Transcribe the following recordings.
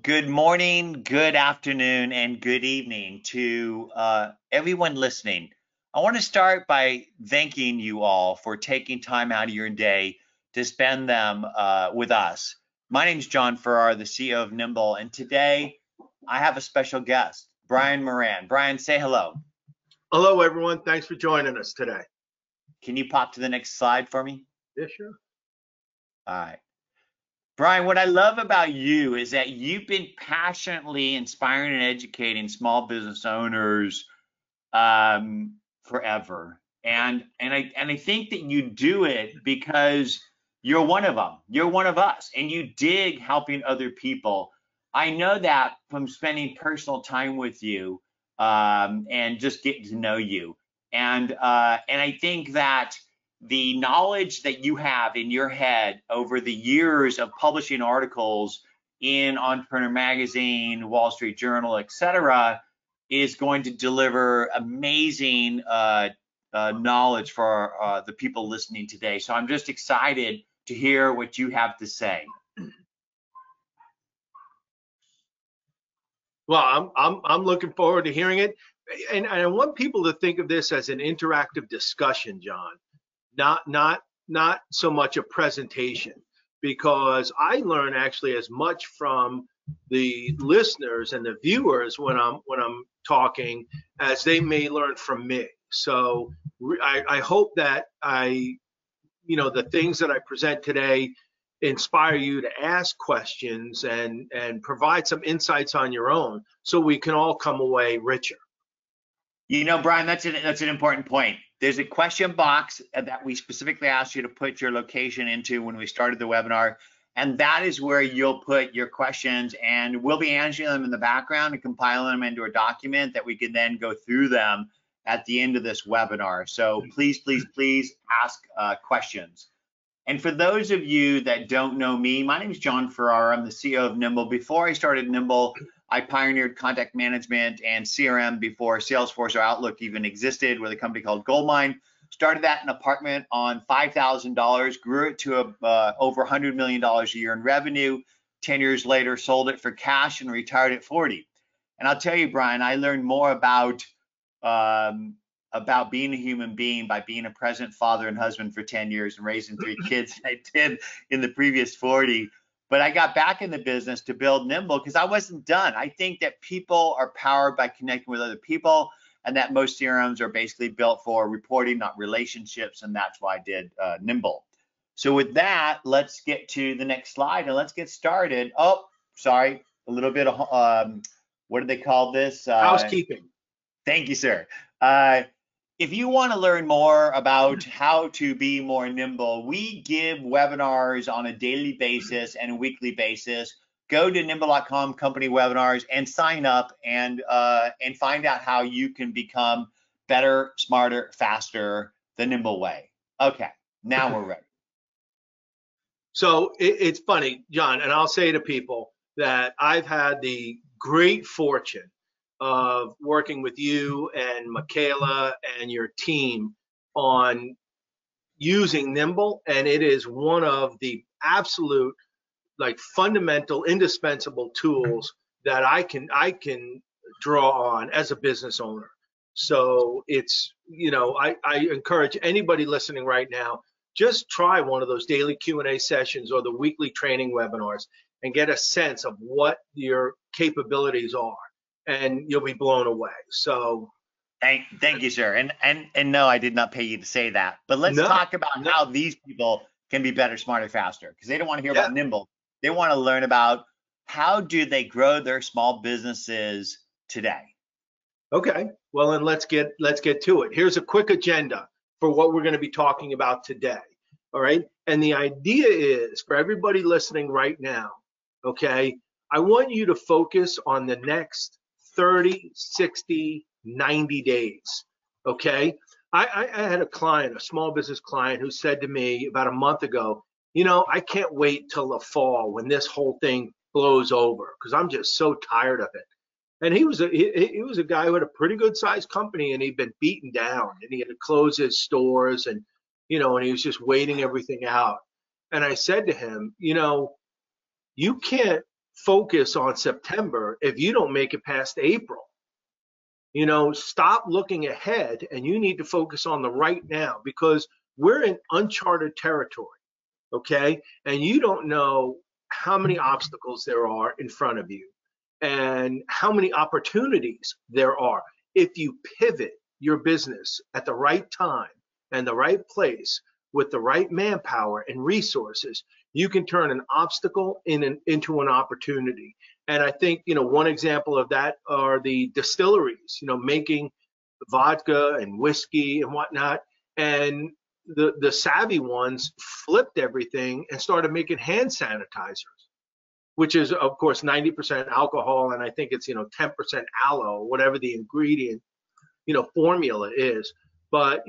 Good morning, good afternoon, and good evening to everyone listening. I want to start by thanking you all for taking time out of your day to spend them with us. My name is Jon Ferrara, the CEO of Nimble, and today I have a special guest, Brian Moran. Brian, say hello. Hello, everyone. Thanks for joining us today. Can you pop to the next slide for me? Yeah, sure. All right. Brian, what I love about you is that you've been passionately inspiring and educating small business owners forever, and I think that you do it because you're one of them. You're one of us, and you dig helping other people. I know that from spending personal time with you and just getting to know you, and I think that the knowledge that you have in your head over the years of publishing articles in Entrepreneur Magazine, Wall Street Journal, etc., is going to deliver amazing knowledge for the people listening today. So I'm just excited to hear what you have to say. Well, I'm looking forward to hearing it, and I want people to think of this as an interactive discussion, John. Not so much a presentation, because I learn actually as much from the listeners and the viewers when I'm talking as they may learn from me. So I hope that the things that I present today inspire you to ask questions and provide some insights on your own, so we can all come away richer. You know, Brian, that's an important point. There's a question box that we specifically asked you to put your location into when we started the webinar, and that is where you'll put your questions, and we'll be answering them in the background and compiling them into a document that we can then go through them at the end of this webinar. So please, please, please ask questions. And for those of you that don't know me, my name is Jon Ferrara. I'm the CEO of Nimble. Before I started Nimble, I pioneered contact management and CRM before Salesforce or Outlook even existed, with a company called Goldmine. Started that in an apartment on $5,000, grew it to over $100 million a year in revenue. 10 years later, sold it for cash and retired at 40. And I'll tell you, Brian, I learned more about being a human being by being a present father and husband for 10 years and raising 3 kids than I did in the previous 40. But I got back in the business to build Nimble because I wasn't done. I think that people are powered by connecting with other people, and that most CRMs are basically built for reporting, not relationships, and that's why I did Nimble. So with that, let's get to the next slide and let's get started. Oh, sorry, a little bit of, what do they call this? Housekeeping. Thank you, sir. If you want to learn more about how to be more nimble, we give webinars on a daily basis and a weekly basis. Go to nimble.com company webinars and sign up and find out how you can become better, smarter, faster, the Nimble way. Okay, now we're ready. So it's funny, John, and I'll say to people that I've had the great fortune of working with you and Michaela and your team on using Nimble, and it is one of the absolute, like, fundamental, indispensable tools that I can draw on as a business owner. So it's, I encourage anybody listening right now, just try one of those daily Q&A sessions or the weekly training webinars and get a sense of what your capabilities are, and you'll be blown away. So thank you, sir. And no, I did not pay you to say that. But let's talk about how these people can be better, smarter, faster, because they don't want to hear about Nimble. They want to learn about how do they grow their small businesses today. Okay, well, then let's get to it. Here's a quick agenda for what we're going to be talking about today. All right, and the idea is for everybody listening right now, okay, I want you to focus on the next 30, 60, 90 days, okay? I had a client, a small business client, who said to me about a month ago, I can't wait till the fall when this whole thing blows over, because I'm just so tired of it. And he was a guy who had a pretty good sized company, and he'd been beaten down, and he had to close his stores, and and he was just waiting everything out. And I said to him, you can't focus on September if you don't make it past April. Stop looking ahead, and you need to focus on the right now, because we're in uncharted territory, okay? And you don't know how many obstacles there are in front of you and how many opportunities there are. If you pivot your business at the right time and the right place with the right manpower and resources, you can turn an obstacle into an opportunity. And I think, one example of that are the distilleries, making vodka and whiskey and whatnot. And the savvy ones flipped everything and started making hand sanitizers, which is, of course, 90% alcohol. And I think it's, 10% aloe, whatever the ingredient, formula is. But,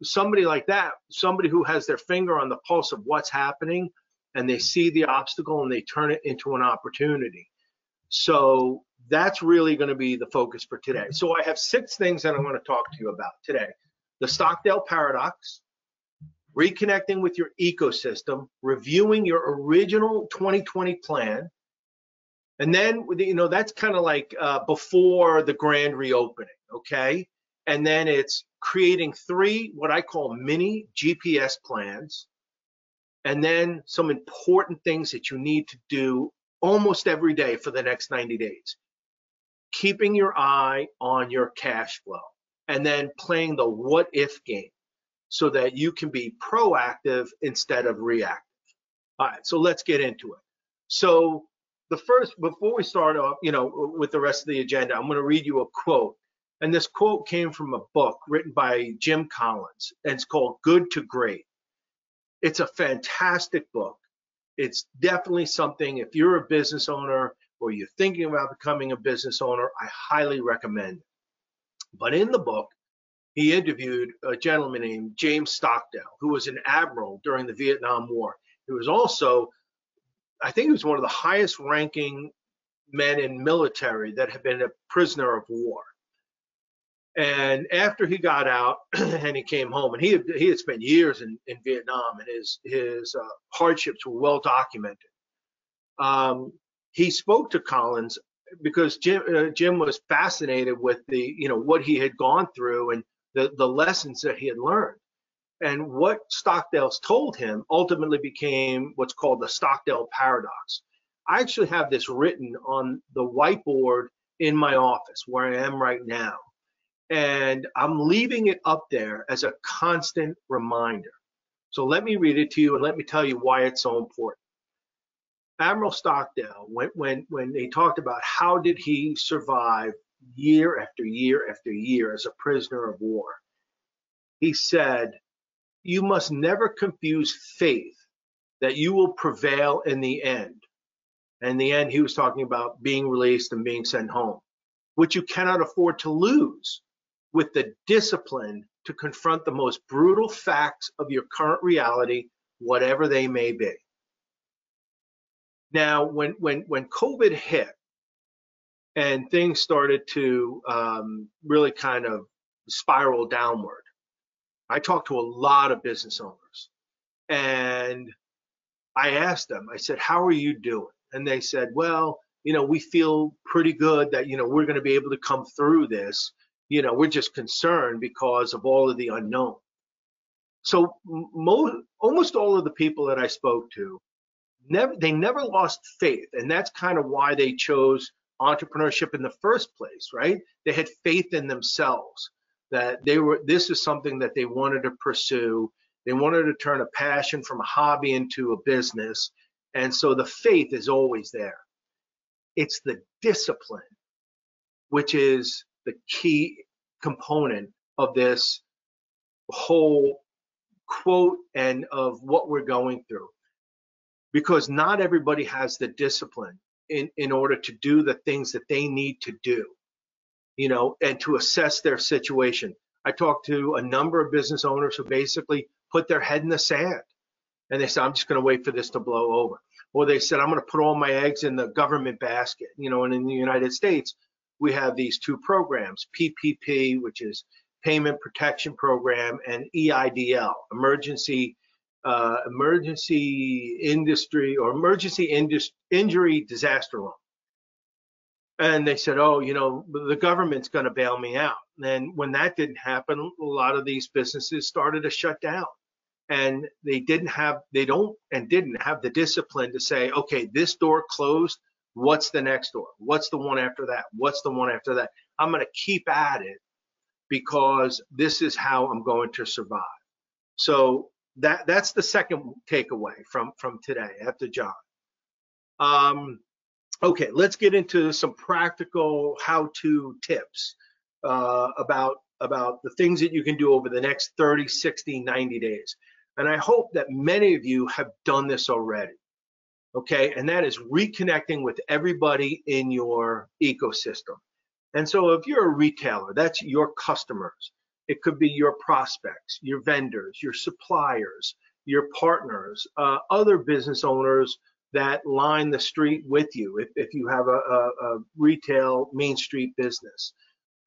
somebody like that, somebody who has their finger on the pulse of what's happening, and they see the obstacle and they turn it into an opportunity. So that's really going to be the focus for today. So I have 6 things that I want to talk to you about today. The Stockdale Paradox, reconnecting with your ecosystem, reviewing your original 2020 plan. And then, that's kind of like before the grand reopening, okay? And then it's creating 3, what I call mini GPS plans. And then some important things that you need to do almost every day for the next 90 days. Keeping your eye on your cash flow, and then playing the what if game so that you can be proactive instead of reactive. All right, so let's get into it. So before we start off, with the rest of the agenda, I'm going to read you a quote. And this quote came from a book written by Jim Collins, and it's called Good to Great. It's a fantastic book. It's definitely something, if you're a business owner or you're thinking about becoming a business owner, I highly recommend it. But in the book, he interviewed a gentleman named James Stockdale, who was an admiral during the Vietnam War. He was also, I think he was one of the highest ranking men in military that had been a prisoner of war. And after he got out and he came home, and he had spent years in Vietnam, and his hardships were well documented. He spoke to Collins because Jim was fascinated with what he had gone through and the lessons that he had learned. And what Stockdale's told him ultimately became what's called the Stockdale Paradox. I actually have this written on the whiteboard in my office where I am right now. And I'm leaving it up there as a constant reminder. So let me read it to you, and let me tell you why it's so important. Admiral Stockdale, when they talked about how did he survive year after year after year as a prisoner of war, he said, you must never confuse faith that you will prevail in the end. And in the end, he was talking about being released and being sent home, which you cannot afford to lose, with the discipline to confront the most brutal facts of your current reality, whatever they may be. Now, when COVID hit and things started to really kind of spiral downward, I talked to a lot of business owners, and I asked them, I said, how are you doing? And they said, well, we feel pretty good that, we're going to be able to come through this. We're just concerned because of all of the unknown. So almost all of the people that I spoke to, they never lost faith. And that's kind of why they chose entrepreneurship in the first place, right? They had faith in themselves, that this is something that they wanted to pursue. They wanted to turn a passion from a hobby into a business. And so the faith is always there. It's the discipline, which is the key component of this whole quote and of what we're going through. Because not everybody has the discipline in order to do the things that they need to do, and to assess their situation. I talked to a number of business owners who basically put their head in the sand, and they said, I'm just going to wait for this to blow over. Or they said, I'm going to put all my eggs in the government basket. And in the United States, we have these 2 programs, PPP, which is Payment Protection Program, and EIDL, Emergency emergency industry or injury disaster loan. And they said, oh, the government's going to bail me out. And when that didn't happen, a lot of these businesses started to shut down. And they didn't have the discipline to say, okay, this door closed. What's the next door? What's the one after that? What's the one after that? I'm going to keep at it because this is how I'm going to survive. So that's the second takeaway from today after Jon. Okay, let's get into some practical how-to tips about the things that you can do over the next 30, 60, 90 days. And I hope that many of you have done this already. Okay, and that is reconnecting with everybody in your ecosystem. And so if you're a retailer, that's your customers. It could be your prospects, your vendors, your suppliers, your partners, other business owners that line the street with you if you have a retail Main Street business.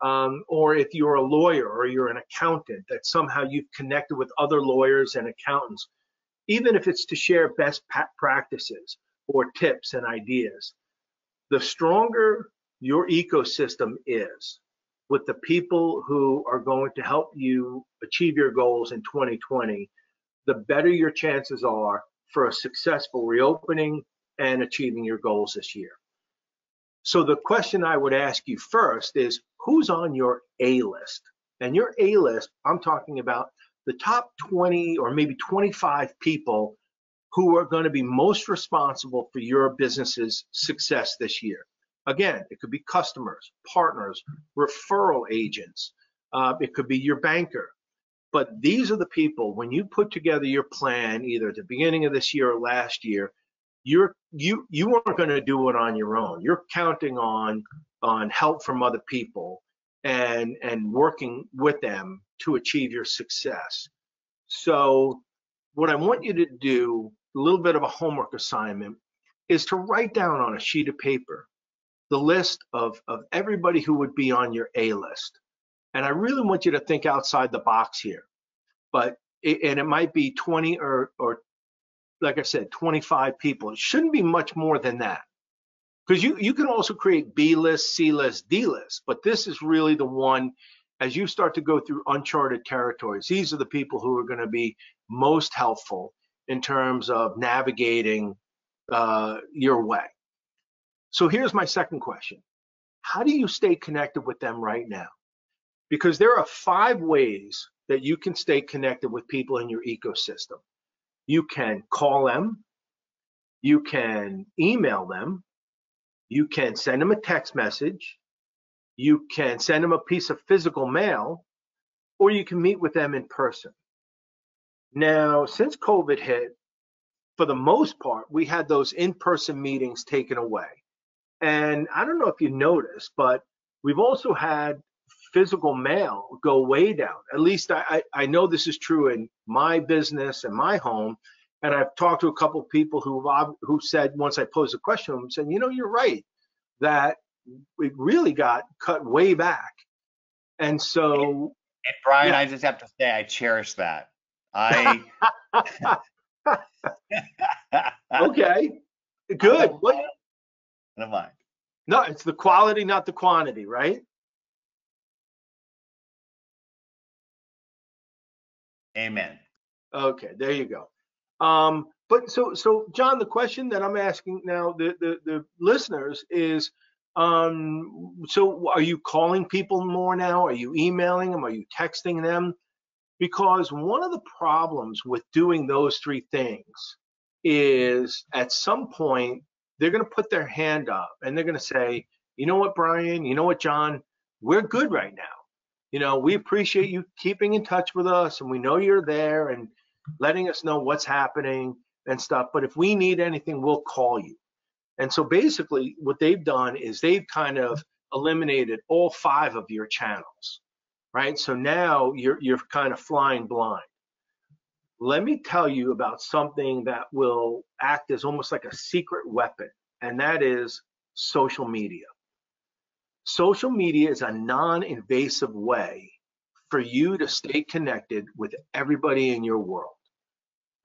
Or if you're a lawyer or you're an accountant, that somehow you've connected with other lawyers and accountants, even if it's to share best practices or tips and ideas. The stronger your ecosystem is with the people who are going to help you achieve your goals in 2020, the better your chances are for a successful reopening and achieving your goals this year. So the question I would ask you first is, who's on your A list? And your A list, I'm talking about the top 20 or maybe 25 people who are going to be most responsible for your business's success this year. Again, it could be customers, partners, referral agents. It could be your banker. But these are the people, when you put together your plan, either at the beginning of this year or last year, you aren't going to do it on your own. You're counting on help from other people and working with them to achieve your success. So what I want you to do, a little bit of a homework assignment, is to write down on a sheet of paper the list of everybody who would be on your A list. And I really want you to think outside the box here. And it might be 20 or like I said, 25 people. It shouldn't be much more than that. Because you can also create B list, C list, D list. But this is really the one, as you start to go through uncharted territories, these are the people who are going to be most helpful in terms of navigating your way. So here's my second question. How do you stay connected with them right now? Because there are 5 ways that you can stay connected with people in your ecosystem. You can call them, you can email them, you can send them a text message, you can send them a piece of physical mail, or you can meet with them in person. Now, since COVID hit, for the most part, we had those in-person meetings taken away. And I don't know if you noticed, but we've also had physical mail go way down. At least I know this is true in my business and my home. And I've talked to a couple of people who said, once I posed a question, said, you're right, that it really got cut way back. And so, and Brian, yeah. I just have to say, I cherish that. Okay, good. Never mind. No, it's the quality, not the quantity, right? Amen. Okay, there you go. But so Jon, the question that I'm asking now the listeners is, so are you calling people more now? Are you emailing them? Are you texting them? Because one of the problems with doing those 3 things is at some point they're going to put their hand up and they're going to say, you know what, Brian, you know what, Jon, we're good right now. We appreciate you keeping in touch with us, and we know you're there and letting us know what's happening and stuff. But if we need anything, we'll call you. And so basically what they've done is they've kind of eliminated all 5 of your channels, right? So now you're kind of flying blind. Let me tell you about something that will act as almost like a secret weapon, and that is social media. Social media is a non-invasive way for you to stay connected with everybody in your world.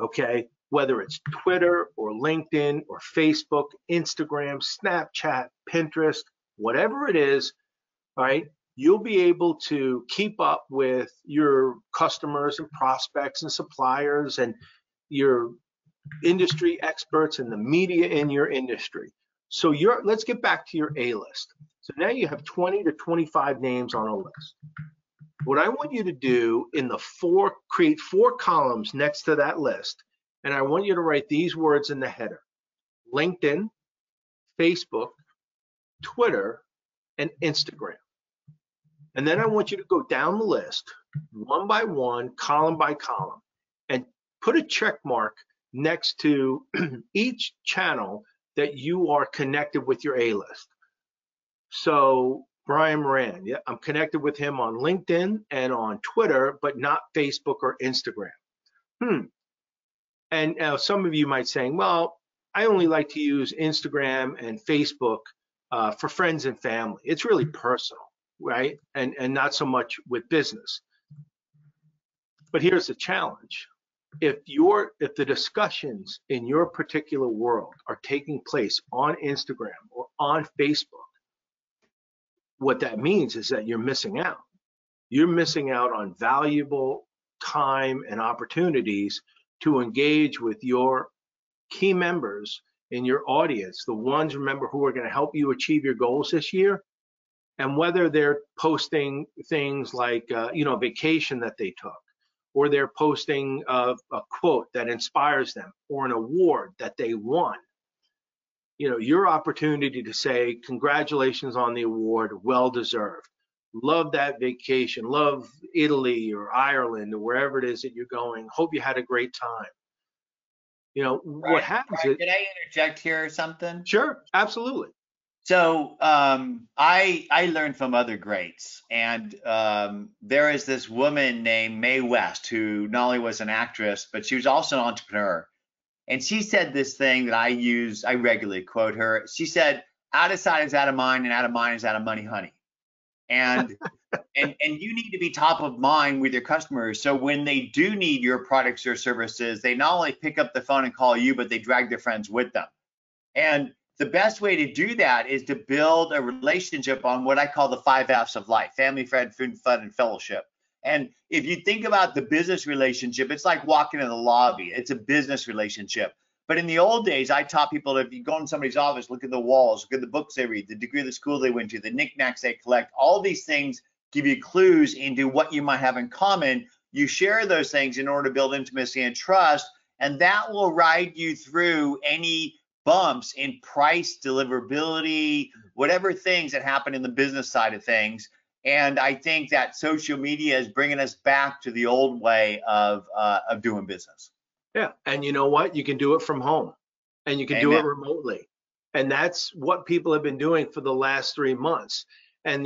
okay? Whether it's Twitter or LinkedIn or Facebook, Instagram, Snapchat, Pinterest, whatever it is, all right, you'll be able to keep up with your customers and prospects and suppliers and your industry experts and the media in your industry. So let's get back to your A list. So now you have 20 to 25 names on a list. What I want you to do create 4 columns next to that list, and I want you to write these words in the header: LinkedIn, Facebook, Twitter, and Instagram. And then I want you to go down the list one by one, column by column, and put a check mark next to each channel that you are connected with your A list. So Brian Moran, yeah, I'm connected with him on LinkedIn and on Twitter, but not Facebook or Instagram. And now some of you might say, well, I only like to use Instagram and Facebook for friends and family. It's really personal, right? And not so much with business. But here's the challenge. If the discussions in your particular world are taking place on Instagram or on Facebook, what that means is that you're missing out. You're missing out on valuable time and opportunities to engage with your key members in your audience, the ones, remember, who are going to help you achieve your goals this year. And whether they're posting things like, a vacation that they took, or they're posting a quote that inspires them, or an award that they won. Your opportunity to say, congratulations on the award, well deserved. Love that vacation, love Italy or Ireland or wherever it is that you're going. Hope you had a great time. What happens is. Can I interject here or something? Sure, absolutely. So I learned from other greats, and there is this woman named Mae West who not only was an actress, but she was also an entrepreneur. And she said this thing that I regularly quote her. She said, out of sight is out of mind, and out of mind is out of money, honey. And and you need to be top of mind with your customers. So when they do need your products or services, they not only pick up the phone and call you, but they drag their friends with them. And the best way to do that is to build a relationship on what I call the 5 F's of life: family, friend, food, fun, and fellowship. And if you think about the business relationship, it's like walking in the lobby. It's a business relationship. But in the old days, I taught people, if you go in somebody's office, look at the walls, look at the books they read, the degree of the school they went to, the knickknacks they collect. All these things give you clues into what you might have in common. You share those things in order to build intimacy and trust, and that will ride you through any bumps in price, deliverability, whatever things that happen in the business side of things. And I think that social media is bringing us back to the old way of doing business. Yeah, and you know what? You can do it from home, and you can do it remotely, and that's what people have been doing for the last 3 months. And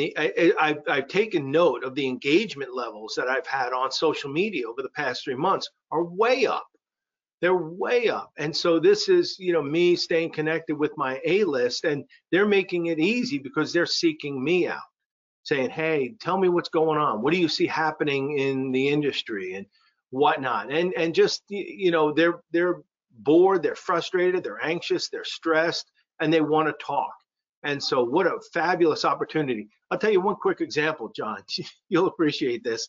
I've taken note of the engagement levels that I've had on social media over the past 3 months are way up. They're way up. And so this is, me staying connected with my A list, and they're making it easy because they're seeking me out, saying, hey, tell me what's going on. What do you see happening in the industry and whatnot? And just, they're bored, they're frustrated, they're anxious, they're stressed, and they want to talk. And so what a fabulous opportunity. I'll tell you one quick example, John. You'll appreciate this.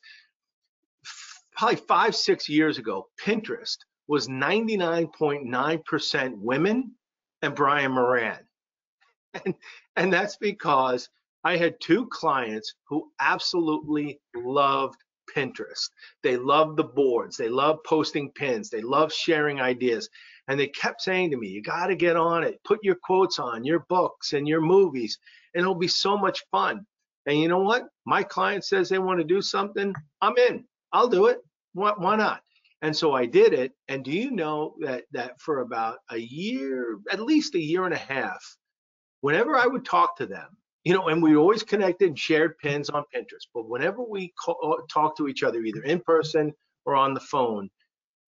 Probably 5-6 years ago, Pinterest was 99.9% women and Brian Moran. And that's because I had 2 clients who absolutely loved Pinterest. They loved the boards. They loved posting pins. They loved sharing ideas. And they kept saying to me, you got to get on it. Put your quotes on, your books and your movies, and it'll be so much fun. And you know what? My client says they want to do something. I'm in. I'll do it. Why not? And so I did it. And do you know that for about a year, at least a year and a half, whenever I would talk to them, and we always connected and shared pins on Pinterest, but whenever we talked to each other, either in person or on the phone,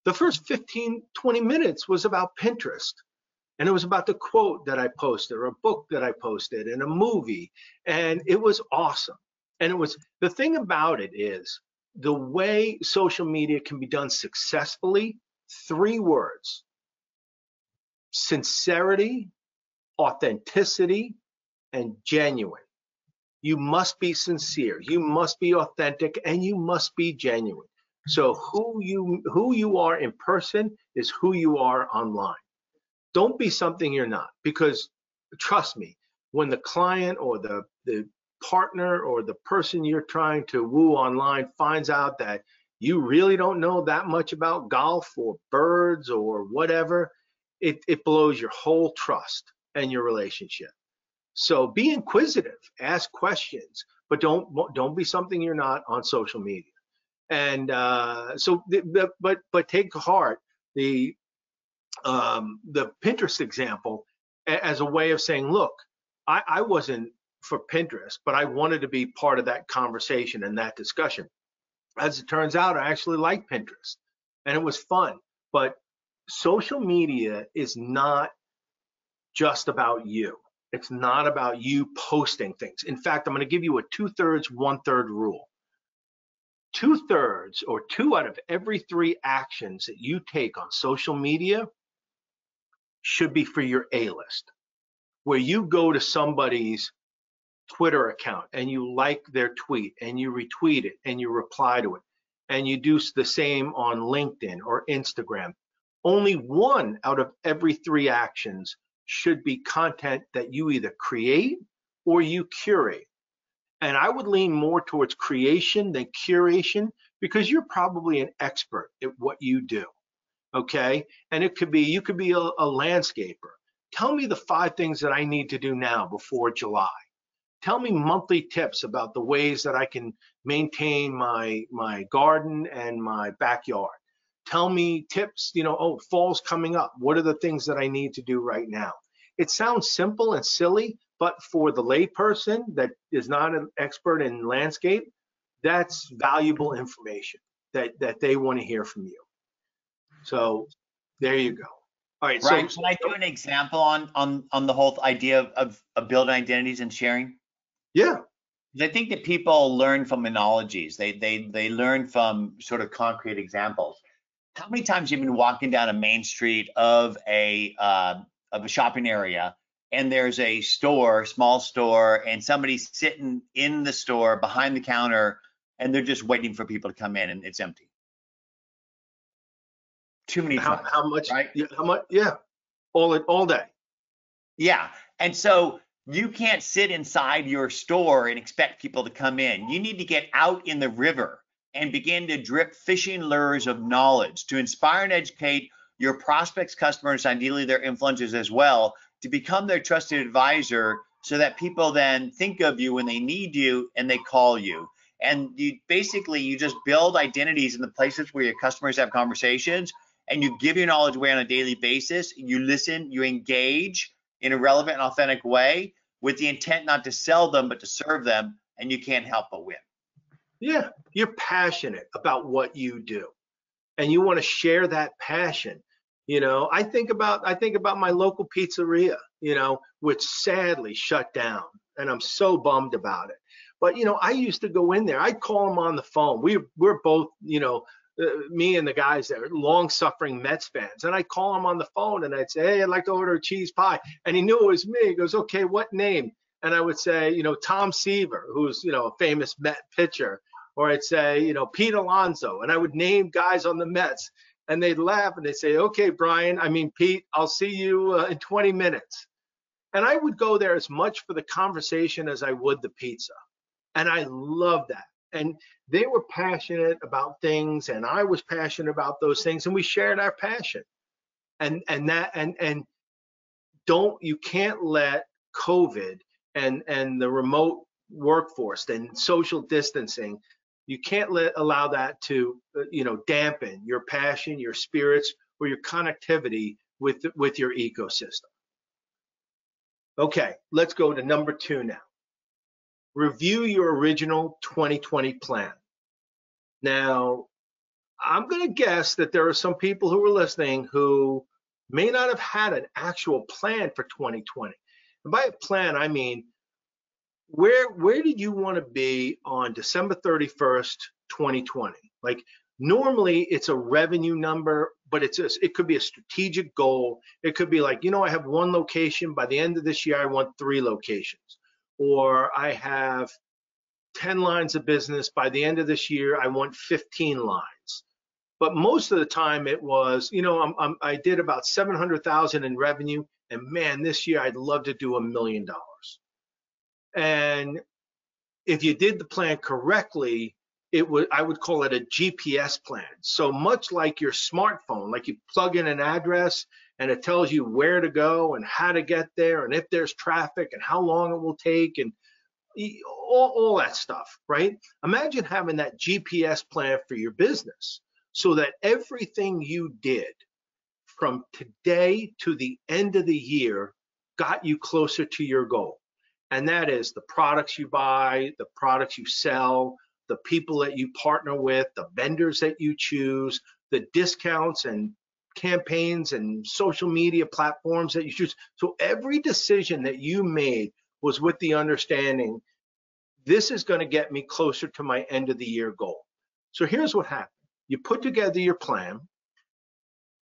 the first 15, 20 minutes was about Pinterest. And it was about the quote that I posted, or a book that I posted, and a movie. And it was awesome. And the thing about it is, the way social media can be done successfully 3 words: sincerity, authenticity, and genuine. You must be sincere, you must be authentic, and you must be genuine. So who you are in person is who you are online. Don't be something you're not, because trust me, when the client or the partner or the person you're trying to woo online finds out that you really don't know that much about golf or birds or whatever, it blows your whole trust and your relationship. So be inquisitive, ask questions, but don't be something you're not on social media. And but take to heart the Pinterest example as a way of saying, look, I wasn't for Pinterest, but I wanted to be part of that conversation and that discussion. As it turns out, I actually like Pinterest and it was fun. But social media is not just about you. It's not about you posting things. In fact, I'm going to give you a 2/3, 1/3 rule. 2/3 or 2 out of every 3 actions that you take on social media should be for your A-list, where you go to somebody's Twitter account and you like their tweet and you retweet it and you reply to it, and you do the same on LinkedIn or Instagram. Only 1 out of every 3 actions should be content that you either create or you curate. And I would lean more towards creation than curation, because you're probably an expert at what you do. Okay. And it could be, you could be a landscaper. Tell me the 5 things that I need to do now before July. Tell me monthly tips about the ways that I can maintain my garden and my backyard. Tell me tips, oh, fall's coming up. What are the things that I need to do right now? It sounds simple and silly, but for the layperson that is not an expert in landscape, that's valuable information that they want to hear from you. So there you go. All right, Brian, can I do an example on the whole idea of building identities and sharing? Yeah. I think that people learn from analogies. They learn from sort of concrete examples. How many times you've been walking down a main street of a shopping area, and there's a store, small store, and somebody's sitting in the store behind the counter, and they're just waiting for people to come in, and it's empty. Too many times. How much? Right? How much? Yeah. All day. Yeah. And so you can't sit inside your store and expect people to come in. You need to get out in the river and begin to drip fishing lures of knowledge to inspire and educate your prospects, customers, ideally their influencers as well, to become their trusted advisor, so that people then think of you when they need you and they call you. And you just build identities in the places where your customers have conversations, and you give your knowledge away on a daily basis. You listen, you engage in a relevant and authentic way with the intent not to sell them, but to serve them, and you can't help but win. Yeah, you're passionate about what you do, and you want to share that passion. I think about my local pizzeria, which sadly shut down, and I'm so bummed about it. But I used to go in there. I'd call them on the phone. We're both, me and the guys that are long-suffering Mets fans, and I'd call him on the phone and I'd say, hey, I'd like to order a cheese pie, and he knew it was me. He goes, okay, what name? And I would say, Tom Seaver, who's a famous Met pitcher, or I'd say, Pete Alonso, and I would name guys on the Mets, and they'd laugh and they'd say, okay, Pete, I'll see you in 20 minutes. And I would go there as much for the conversation as I would the pizza, and I love that. And they were passionate about things, and I was passionate about those things, and we shared our passion. And you can't let COVID and the remote workforce and social distancing, you can't allow that to dampen your passion, your spirits, or your connectivity with your ecosystem. Okay, let's go to number 2 now. Review your original 2020 plan. Now, I'm going to guess that there are some people who are listening who may not have had an actual plan for 2020. And by a plan, I mean, where did you want to be on December 31st, 2020? Like, normally it's a revenue number but it could be a strategic goal. It could be like, I have one location. By the end of this year, I want 3 locations. Or I have 10 lines of business. By the end of this year, I want 15 lines. But most of the time it was, I did about 700,000 in revenue, and man, this year I'd love to do $1 million. And if you did the plan correctly, I would call it a GPS plan. So much like your smartphone, like you plug in an address and it tells you where to go and how to get there and if there's traffic and how long it will take and all that stuff, right? Imagine having that GPS plan for your business so that everything you did from today to the end of the year got you closer to your goal. And that is the products you buy, the products you sell, the people that you partner with, the vendors that you choose, the discounts and campaigns and social media platforms that you choose. So every decision that you made was with the understanding, this is going to get me closer to my end of the year goal. So here's what happened. You put together your plan,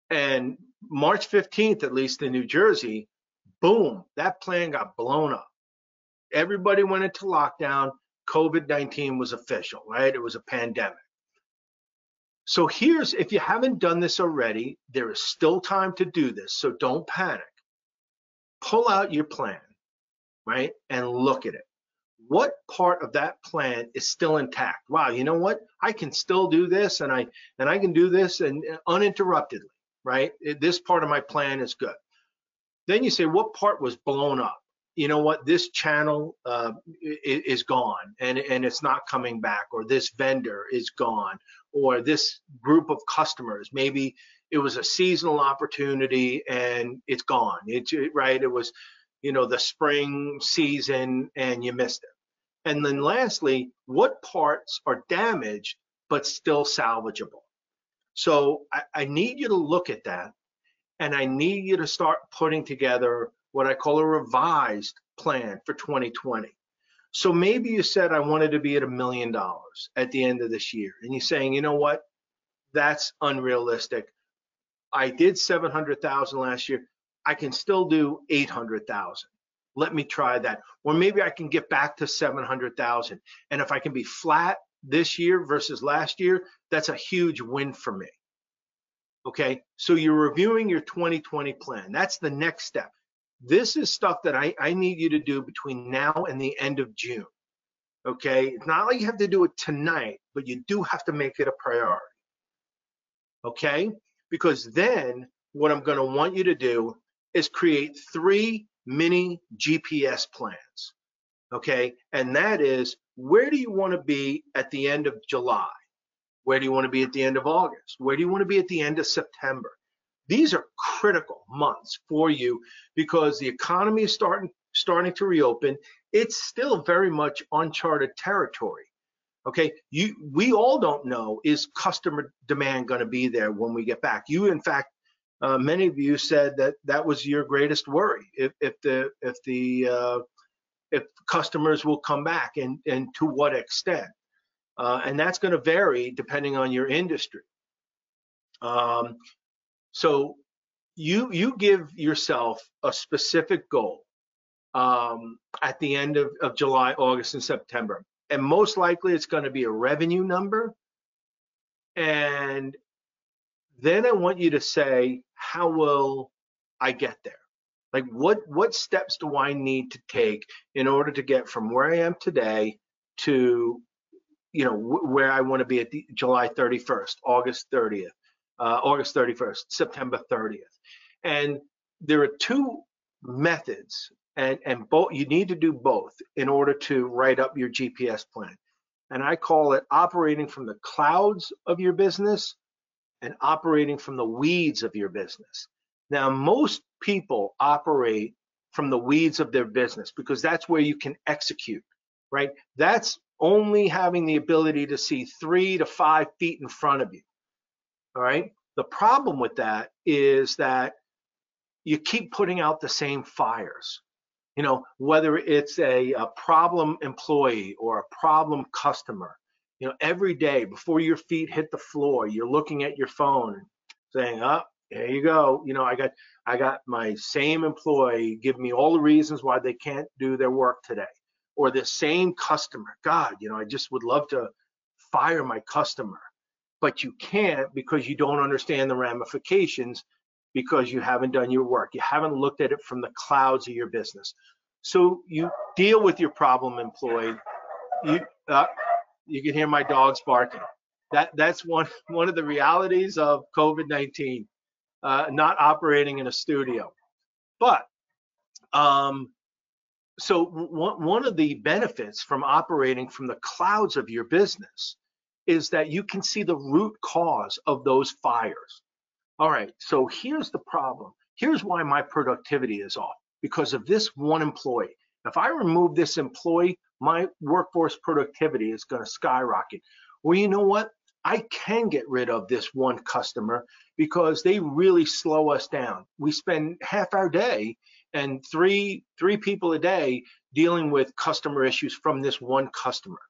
and March 15th, at least in New Jersey, boom, that plan got blown up. Everybody went into lockdown. COVID-19 was official, right? It was a pandemic. So if you haven't done this already, there is still time to do this. So don't panic. Pull out your plan, right? And look at it. What part of that plan is still intact? Wow, you know what? I can still do this, and I can do this and uninterruptedly, right? This part of my plan is good. Then you say, what part was blown up? You know what, this channel is gone and it's not coming back, or this vendor is gone, or this group of customers, maybe it was a seasonal opportunity and it's gone. Right? It was, the spring season and you missed it. And then lastly, what parts are damaged but still salvageable? So I need you to look at that, and I need you to start putting together what I call a revised plan for 2020. So maybe you said, I wanted to be at $1 million at the end of this year. And you're saying, you know what? That's unrealistic. I did 700,000 last year. I can still do 800,000. Let me try that. Or maybe I can get back to 700,000. And if I can be flat this year versus last year, that's a huge win for me. Okay, so you're reviewing your 2020 plan. That's the next step. This is stuff that I need you to do between now and the end of June. Okay, it's not like you have to do it tonight, but you do have to make it a priority. Okay, because then what I'm going to want you to do is create 3 mini GPS plans. Okay, and that is, where do you want to be at the end of July? Where do you want to be at the end of August? Where do you want to be at the end of September? These are critical months for you because the economy is starting to reopen. It's still very much uncharted territory. Okay, we all don't know, is customer demand going to be there when we get back? You, in fact, many of you said that was your greatest worry, if customers will come back and to what extent. And that's going to vary depending on your industry. So you give yourself a specific goal at the end of July, August, and September. And most likely it's going to be a revenue number. And then I want you to say, how will I get there? Like what steps do I need to take in order to get from where I am today to where I want to be at July 31st, August 30th, August 31st, September 30th. And there are 2 methods, and both you need to do both in order to write up your GPS plan. And I call it operating from the clouds of your business and operating from the weeds of your business. Now, most people operate from the weeds of their business because that's where you can execute, right? That's only having the ability to see 3 to 5 feet in front of you. All right. The problem with that is that you keep putting out the same fires. Whether it's a problem employee or a problem customer, every day before your feet hit the floor, you're looking at your phone. saying, "Oh, there you go. I got my same employee give me all the reasons why they can't do their work today." Or the same customer, God, I just would love to fire my customer, but you can't because you don't understand the ramifications, because you haven't done your work. You haven't looked at it from the clouds of your business. So you deal with your problem employee. You can hear my dogs barking. That's one of the realities of COVID-19, not operating in a studio. But so one of the benefits from operating from the clouds of your business is that you can see the root cause of those fires. All right, so here's the problem. Here's why my productivity is off, because of this one employee. If I remove this employee, my workforce productivity is going to skyrocket. Well, you know what? I can get rid of this one customer because they really slow us down. We spend half our day and three people a day dealing with customer issues from this one customer.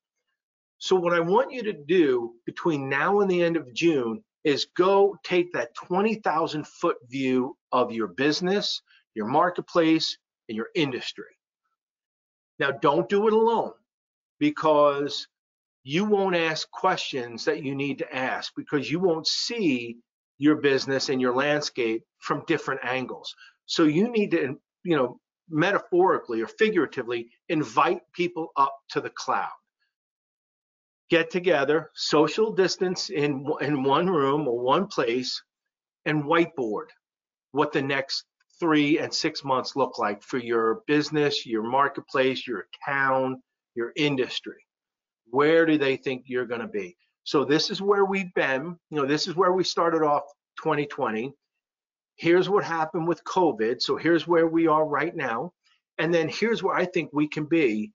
So what I want you to do between now and the end of June is go take that 20,000 foot view of your business, your marketplace, and your industry. Now, don't do it alone, because you won't ask questions that you need to ask, because you won't see your business and your landscape from different angles. So you need to, metaphorically or figuratively, invite people up to the cloud. Get together, social distance in one room or one place, and whiteboard what the next 3 and 6 months look like for your business, your marketplace, your town, your industry. Where do they think you're going to be? So this is where we've been. This is where we started off 2020. Here's what happened with COVID. So here's where we are right now. And then here's where I think we can be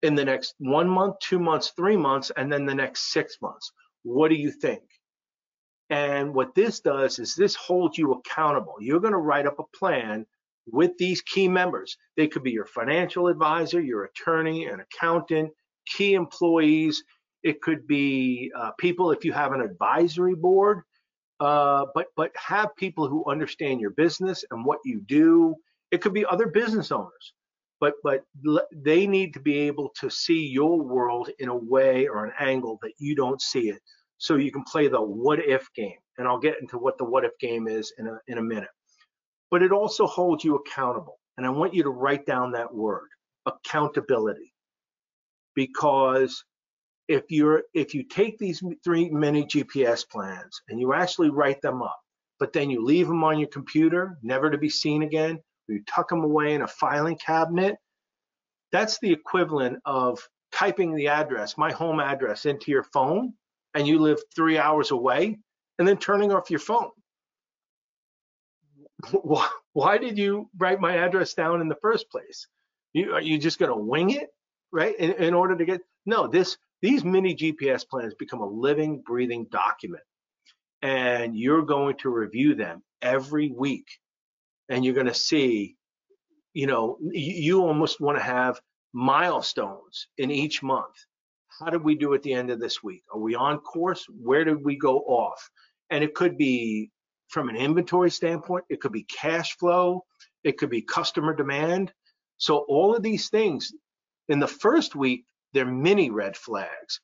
in the next 1 month, 2 months, 3 months, and then the next 6 months. What do you think? And what this does is this holds you accountable. You're going to write up a plan with these key members. They could be your financial advisor, your attorney, an accountant, key employees. It could be people if you have an advisory board, but have people who understand your business and what you do. It could be other business owners, but they need to be able to see your world in a way or an angle that you don't see it, so you can play the what if game. And I'll get into what the what if game is in a minute. But it also holds you accountable. And I want you to write down that word, accountability. Because if you take these 3 mini GPS plans and you actually write them up, but then you leave them on your computer, never to be seen again, or you tuck them away in a filing cabinet, that's the equivalent of typing the address, my home address, into your phone, and you live 3 hours away, and then turning off your phone. Why did you write my address down in the first place? Are you just going to wing it, right? In order to get, no, these mini GPS plans become a living, breathing document, and you're going to review them every week, and you're going to see, you almost want to have milestones in each month. How did we do at the end of this week? Are we on course? Where did we go off? And it could be from an inventory standpoint, it could be cash flow, it could be customer demand. So all of these things in the first week, they're mini red flags.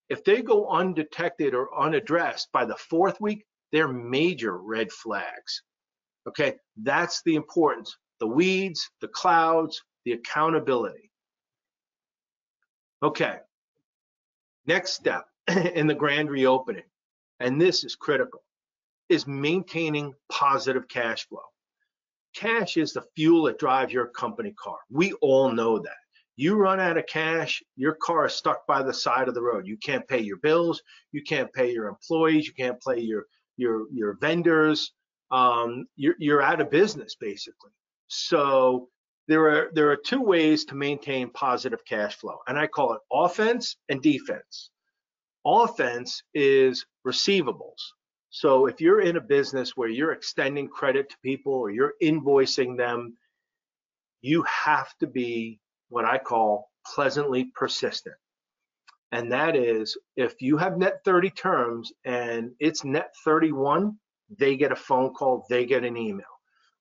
If they go undetected or unaddressed by the 4th week, they're major red flags. Okay, that's the importance. The weeds, the clouds, the accountability. Okay, next step in the grand reopening, and this is critical, is maintaining positive cash flow. Cash is the fuel that drives your company car. We all know that. You run out of cash, your car is stuck by the side of the road. You can't pay your bills, you can't pay your employees, you can't pay your vendors. You're out of business, basically. So there are 2 ways to maintain positive cash flow, and I call it offense and defense. Offense is receivables. So if you're in a business where you're extending credit to people or you're invoicing them, you have to be what I call pleasantly persistent. And that is, if you have net 30 terms and it's net 31, they get a phone call, they get an email.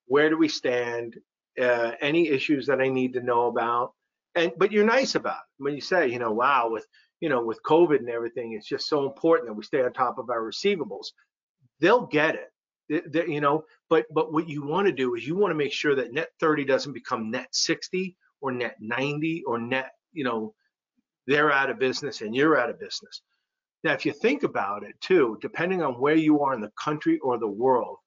Where do we stand? Any issues that I need to know about? But you're nice about it when you say, wow, with COVID and everything, it's just so important that we stay on top of our receivables. They'll get it. But what you want to do is you want to make sure that net 30 doesn't become net 60 or net 90 or net, they're out of business and you're out of business. Now, if you think about it too, depending on where you are in the country or the world,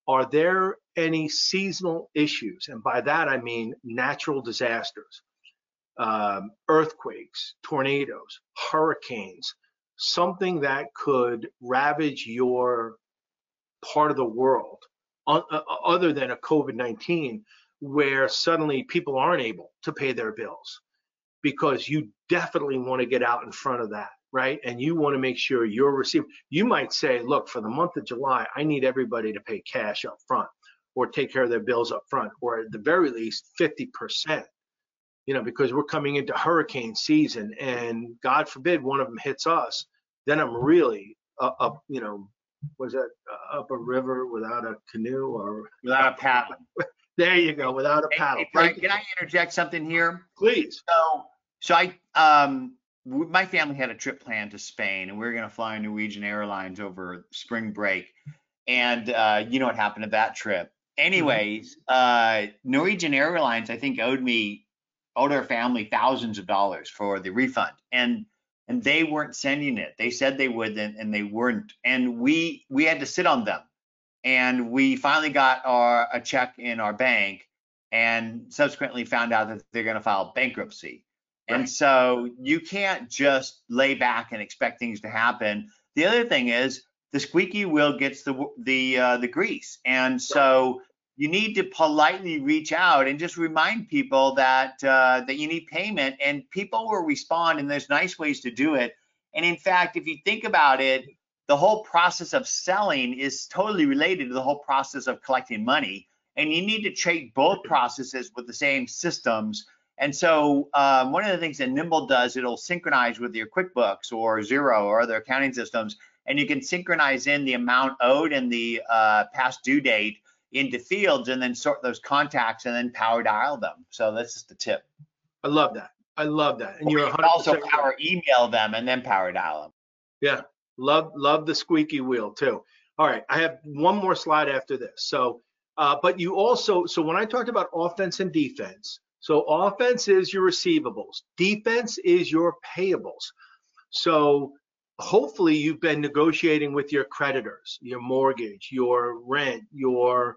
are there any seasonal issues? And by that, I mean natural disasters, earthquakes, tornadoes, hurricanes, something that could ravage your part of the world other than a COVID-19, where suddenly people aren't able to pay their bills, because you definitely want to get out in front of that, right? And you want to make sure you're receiving. You might say, look, for the month of July, I need everybody to pay cash up front or take care of their bills up front, or at the very least 50%, because we're coming into hurricane season, and God forbid one of them hits us, then I'm really up, was that up a river without a canoe or without a paddle? There you go, without a paddle. Hey, Brian, can I interject something here? Please. So my family had a trip planned to Spain, and we were going to fly Norwegian Airlines over spring break. And you know what happened to that trip? Anyways, Norwegian Airlines, I think, owed our family thousands of dollars for the refund, and they weren't sending it. They said they would, and they weren't. And we had to sit on them. And we finally got a check in our bank, and subsequently found out that they're going to file bankruptcy. Right. And so you can't just lay back and expect things to happen. The other thing is the squeaky wheel gets the grease, and so you need to politely reach out and just remind people that that you need payment, and people will respond, and there's nice ways to do it. And in fact, if you think about it, the whole process of selling is totally related to the whole process of collecting money, and you need to treat both processes with the same systems. And so one of the things that Nimble does, it'll synchronize with your QuickBooks or Xero or other accounting systems, and you can synchronize in the amount owed and the past due date into fields, and then sort those contacts and then power dial them. So that's just the tip. I love that. And you can also power email them and then power dial them. Yeah, love the squeaky wheel too. All right, I have one more slide after this. So, but you also, so when I talked about offense and defense, so offense is your receivables, defense is your payables. So hopefully you've been negotiating with your creditors, your mortgage, your rent, your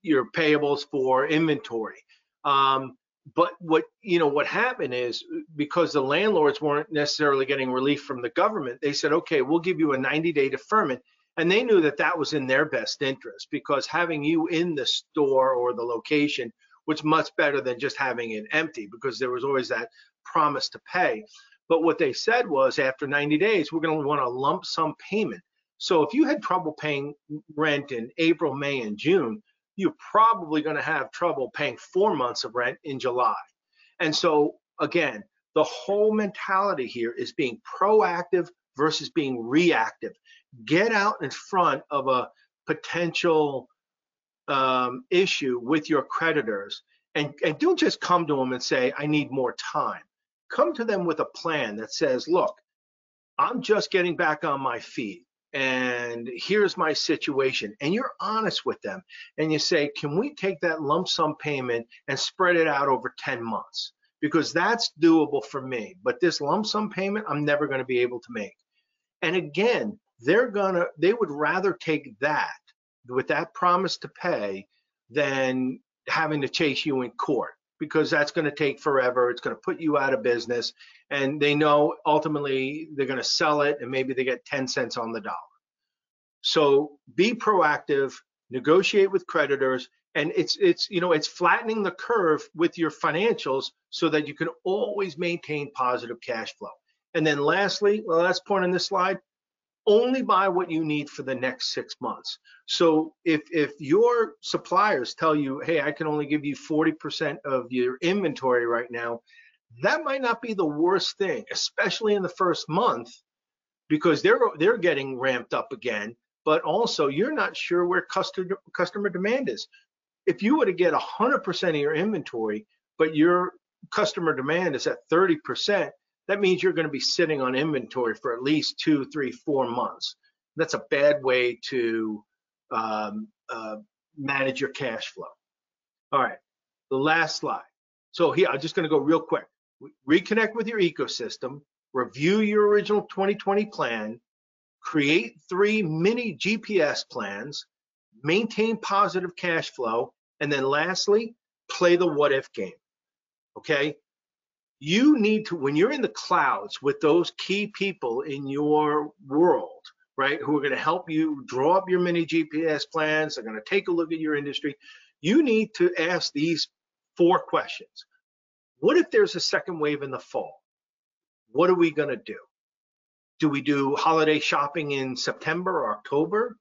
payables for inventory. But what happened is, because the landlords weren't necessarily getting relief from the government, they said, okay, we'll give you a 90-day deferment. And they knew that that was in their best interest, because having you in the store or the location was much better than just having it empty, because there was always that promise to pay. But what they said was, after 90 days, we're going to want a lump sum payment. So if you had trouble paying rent in April, May, and June, you're probably going to have trouble paying 4 months of rent in July. And so again, the whole mentality here is being proactive versus being reactive. Get out in front of a potential issue with your creditors, and don't just come to them and say, I need more time. Come to them with a plan that says, look, I'm just getting back on my feet, and here's my situation. And you're honest with them, and you say, can we take that lump sum payment and spread it out over 10 months? Because that's doable for me. But this lump sum payment, I'm never going to be able to make. And again, they would rather take that with that promise to pay than having to chase you in court, because that's going to take forever. It's going to put you out of business, and they know ultimately they're going to sell it, and maybe they get 10 cents on the dollar. So be proactive, negotiate with creditors, and it's flattening the curve with your financials so that you can always maintain positive cash flow. And then lastly, the last point on this slide, only buy what you need for the next 6 months. So if your suppliers tell you, hey, I can only give you 40% of your inventory right now, that might not be the worst thing, especially in the first month, because they're getting ramped up again, but also you're not sure where customer demand is. If you were to get 100% of your inventory, but your customer demand is at 30%, that means you're going to be sitting on inventory for at least 2, 3, 4 months. That's a bad way to manage your cash flow. All right, the last slide. So here, I'm just going to go real quick. Reconnect with your ecosystem, review your original 2020 plan, create 3 mini GPS plans, maintain positive cash flow, and then lastly, play the what if game. Okay? You need to, when you're in the clouds with those key people in your world, right, who are going to help you draw up your mini GPS plans, they're going to take a look at your industry, you need to ask these 4 questions. What if there's a second wave in the fall? What are we going to do? Do we do holiday shopping in September or October?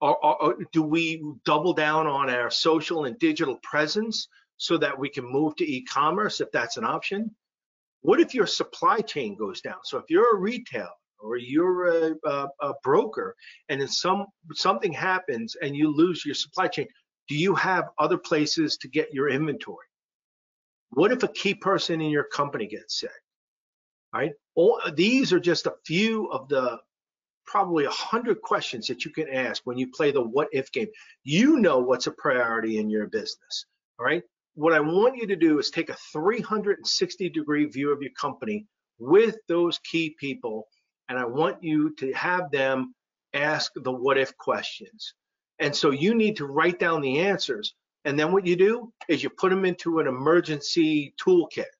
Or do we double down on our social and digital presence so that we can move to e-commerce if that's an option? What if your supply chain goes down? So if you're a retailer or you're a broker and then something happens and you lose your supply chain, do you have other places to get your inventory? What if a key person in your company gets sick? All right. All these are just a few of the probably 100 questions that you can ask when you play the what if game. You know what's a priority in your business. All right. What I want you to do is take a 360-degree view of your company with those key people, and I want you to have them ask the what if questions. And so you need to write down the answers. And then what you do is you put them into an emergency toolkit.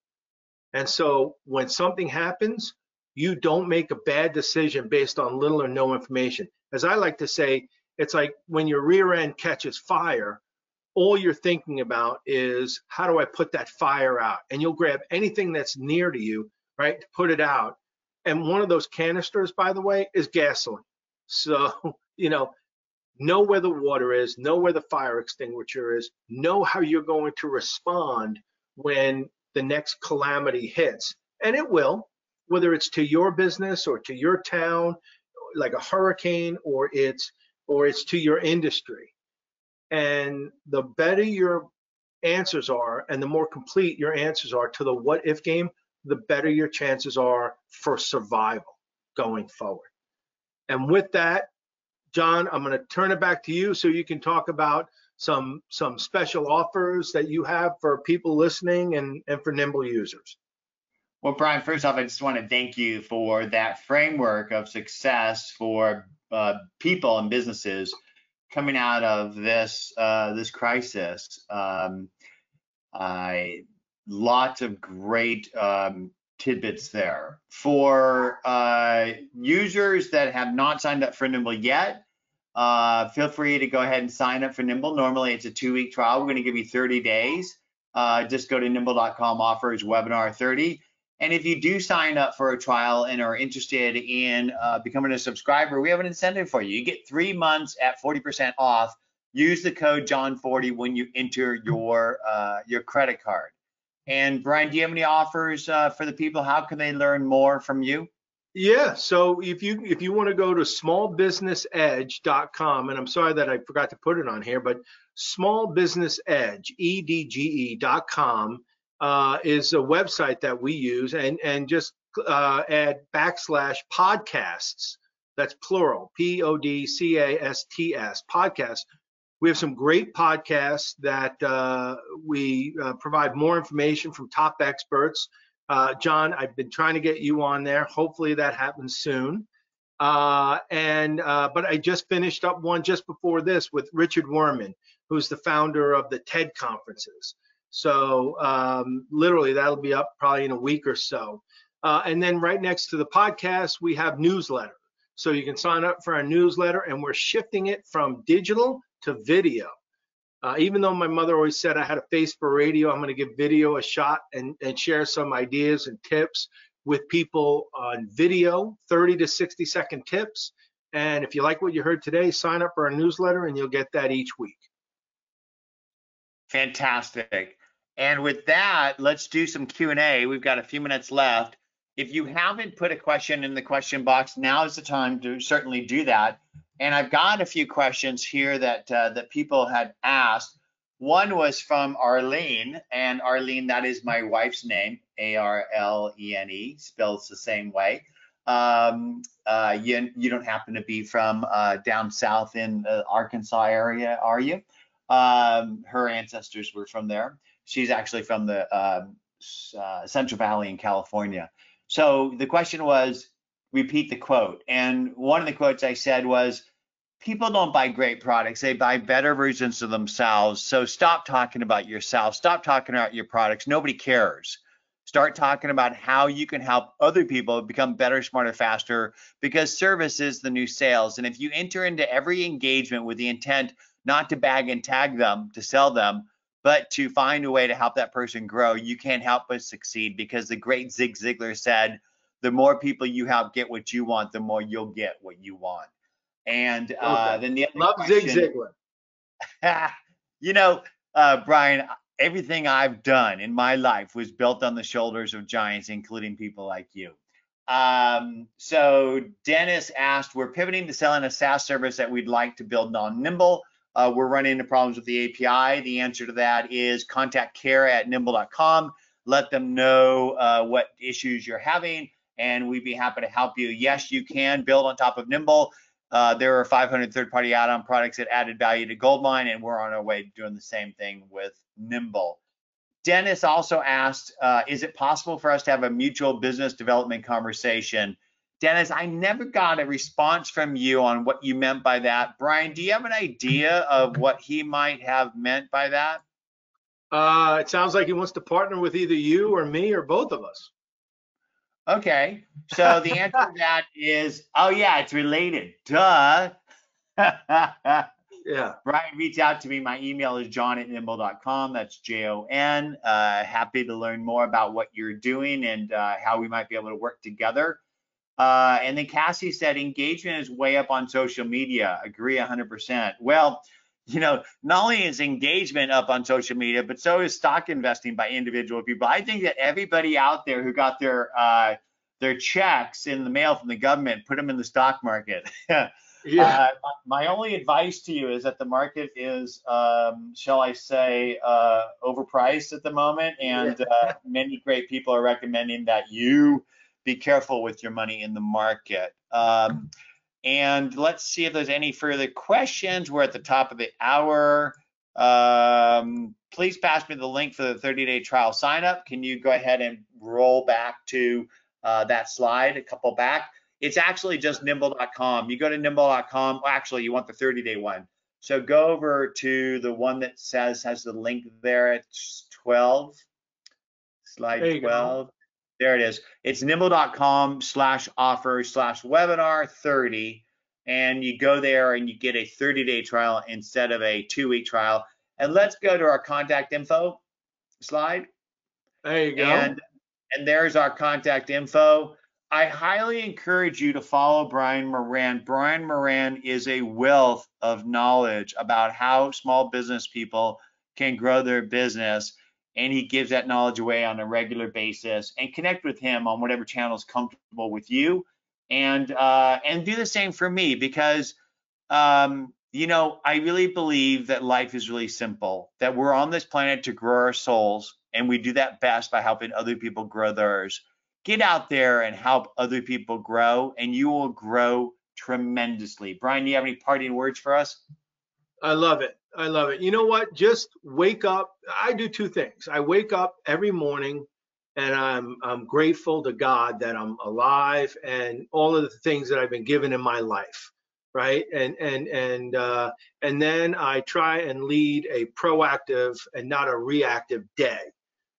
And so when something happens, you don't make a bad decision based on little or no information. As I like to say, it's like when your rear end catches fire, all you're thinking about is, how do I put that fire out? And you'll grab anything that's near to you, right, to put it out. And one of those canisters, by the way, is gasoline. So, know where the water is, know where the fire extinguisher is, know how you're going to respond when the next calamity hits. And it will, whether it's to your business or to your town, like a hurricane, or it's to your industry. And the better your answers are and the more complete your answers are to the what if game, the better your chances are for survival going forward. And with that, Jon, I'm going to turn it back to you so you can talk about some special offers that you have for people listening and for Nimble users. Well, Brian, first off, I just want to thank you for that framework of success for people and businesses coming out of this crisis. Lots of great tidbits there. For users that have not signed up for Nimble yet, feel free to go ahead and sign up for Nimble. Normally it's a 2-week trial. We're going to give you 30 days. Just go to nimble.com, offers webinar 30. And if you do sign up for a trial and are interested in becoming a subscriber, we have an incentive for you. You get 3 months at 40% off. Use the code Jon40 when you enter your credit card. And Brian, do you have any offers for the people? How can they learn more from you? Yeah, so if you want to go to smallbusinessedge.com, and I'm sorry that I forgot to put it on here, but smallbusinessedge, EDGE.com is a website that we use, and just add /podcasts. That's plural, PODCASTS, podcasts. We have some great podcasts that we provide more information from top experts. Jon, I've been trying to get you on there. Hopefully that happens soon. But I just finished up one just before this with Richard Werman, who's the founder of the TED conferences. So literally that'll be up probably in a week or so. And then right next to the podcast, we have newsletter. So you can sign up for our newsletter, and we're shifting it from digital to video. Even though my mother always said I had a face for radio, I'm going to give video a shot and share some ideas and tips with people on video, 30 to 60 second tips. And if you like what you heard today, sign up for our newsletter and you'll get that each week. Fantastic. And with that, let's do some Q&A. We've got a few minutes left. If you haven't put a question in the question box, now is the time to certainly do that. And I've got a few questions here that that people had asked. One was from Arlene, and Arlene, that is my wife's name, Arlene, spells the same way. You don't happen to be from down south in the Arkansas area, are you? Her ancestors were from there. She's actually from the Central Valley in California. So the question was, repeat the quote. And one of the quotes I said was, people don't buy great products, they buy better versions of themselves. So stop talking about yourself, stop talking about your products. Nobody cares. Start talking about how you can help other people become better, smarter, faster, because service is the new sales. And if you enter into every engagement with the intent not to bag and tag them, to sell them, but to find a way to help that person grow, you can't help but succeed, because the great Zig Ziglar said, the more people you help get what you want, the more you'll get what you want. And then the other Love question, Zig Ziglar. you know, Brian, everything I've done in my life was built on the shoulders of giants, including people like you. So Dennis asked, we're pivoting to selling a SaaS service that we'd like to build on Nimble. We're running into problems with the API. The answer to that is contact care@nimble.com. Let them know what issues you're having, and we'd be happy to help you. Yes, you can build on top of Nimble. There are 500 third-party add-on products that added value to Goldmine, and we're on our way to doing the same thing with Nimble. Dennis also asked, is it possible for us to have a mutual business development conversation? Dennis, I never got a response from you on what you meant by that. Brian, do you have an idea of what he might have meant by that? It sounds like he wants to partner with either you or me or both of us. Okay, so the answer to that is, oh yeah, it's related. Duh. Yeah. Brian, reach out to me. My email is jon@nimble.com. That's Jon. Happy to learn more about what you're doing and how we might be able to work together. And then Cassie said, engagement is way up on social media. Agree 100%. Well, not only is engagement up on social media, but so is stock investing by individual people. I think that everybody out there who got their checks in the mail from the government, put them in the stock market. Yeah. My only advice to you is that the market is, shall I say, overpriced at the moment, and many great people are recommending that you be careful with your money in the market. And let's see if there's any further questions. We're at the top of the hour. Please pass me the link for the 30-day trial sign up. Can you go ahead and roll back to that slide, a couple back? It's actually just nimble.com. You go to nimble.com. Well, actually, you want the 30-day one. So go over to the one that has the link there. It's 12, slide 12. There it is. It's nimble.com/offer/webinar30. And you go there and you get a 30-day trial instead of a 2-week trial. And let's go to our contact info slide. There you go. And there's our contact info. I highly encourage you to follow Brian Moran. Brian Moran is a wealth of knowledge about how small business people can grow their business, and he gives that knowledge away on a regular basis. And connect with him on whatever channel is comfortable with you, and do the same for me, because I really believe that life is really simple, that we're on this planet to grow our souls, and we do that best by helping other people grow theirs. Get out there and help other people grow, and you will grow tremendously. Brian, do you have any parting words for us? I love it. I love it. You know what? Just wake up. I do two things. I wake up every morning and I'm grateful to God that I'm alive and all of the things that I've been given in my life, right? And then I try and lead a proactive and not a reactive day,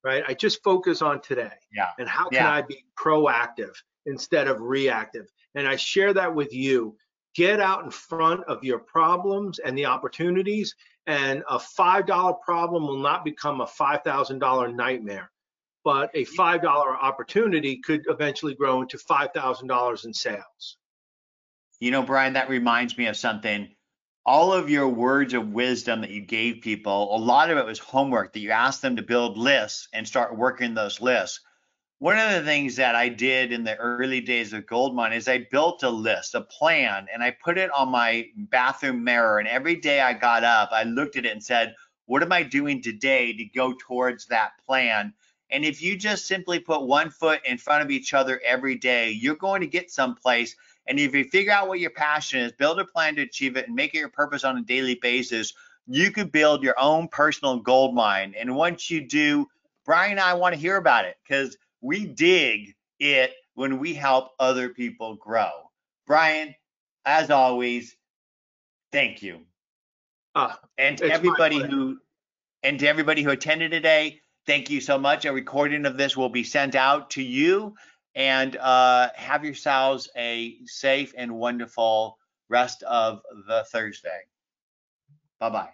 right? I just focus on today. Yeah. And how can I be proactive instead of reactive? And I share that with you. Get out in front of your problems and the opportunities, and a $5 problem will not become a $5,000 nightmare, but a $5 opportunity could eventually grow into $5,000 in sales. Brian, that reminds me of something. All of your words of wisdom that you gave people, a lot of it was homework that you asked them to build lists and start working those lists. one of the things that I did in the early days of gold mine is I built a list, a plan, and I put it on my bathroom mirror. And every day I got up, I looked at it and said, what am I doing today to go towards that plan? And if you just simply put one foot in front of each other every day, you're going to get someplace. And if you figure out what your passion is, build a plan to achieve it, and make it your purpose on a daily basis, you could build your own personal gold mine. And once you do, Brian and I want to hear about it, because we dig it when we help other people grow. Brian, as always, thank you. And to everybody who attended today, thank you so much. A recording of this will be sent out to you, and have yourselves a safe and wonderful rest of the Thursday. Bye-bye.